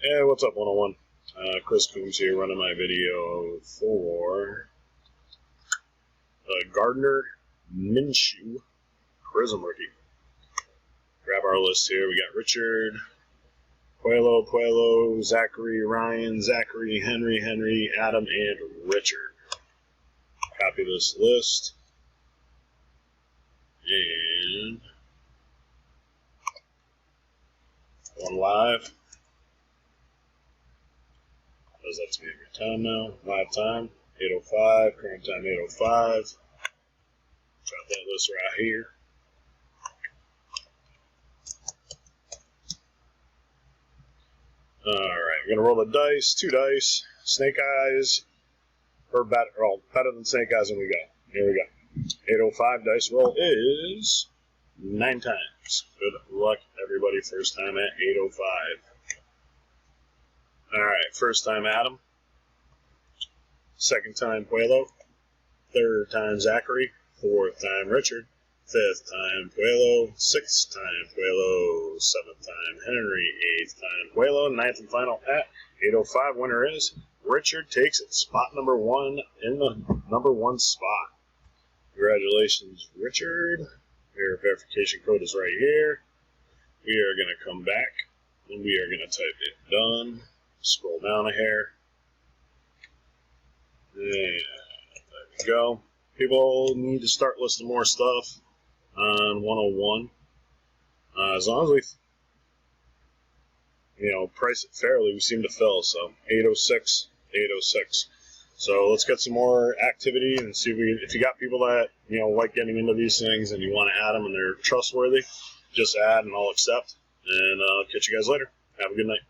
Hey, what's up, 101? Chris Coombs here, running my video for Gardner Minshew Prism Rookie. Grab our list here. We got Richard, Puelo, Zachary, Ryan, Zachary, Henry, Adam, and Richard. Copy this list. And one live. Does that to me every time now. Live time, 8:05. Current time, 8:05. Got that list right here. Alright, we're going to roll the dice. 2 dice. Snake eyes. Or better than snake eyes, and we go. Here we go. 8:05 dice roll is 9 times. Good luck, everybody. First time at 8:05. Alright, first time Adam. Second time Puelo. Third time Zachary. Fourth time Richard. Fifth time Puelo. Sixth time Puelo. Seventh time Henry. Eighth time Puelo. Ninth and final at 8:05. Winner is Richard. Takes it. Spot number 1 in the number 1 spot. Congratulations, Richard. Your verification code is right here. We are going to come back and we are going to type it done. Scroll down a hair. And there we go. People need to start listing more stuff on 101. As long as we, price it fairly, we seem to fill. So 806, 806. So let's get some more activity and see if you got people that like getting into these things and you want to add them and they're trustworthy, just add and I'll accept. And I'll catch you guys later. Have a good night.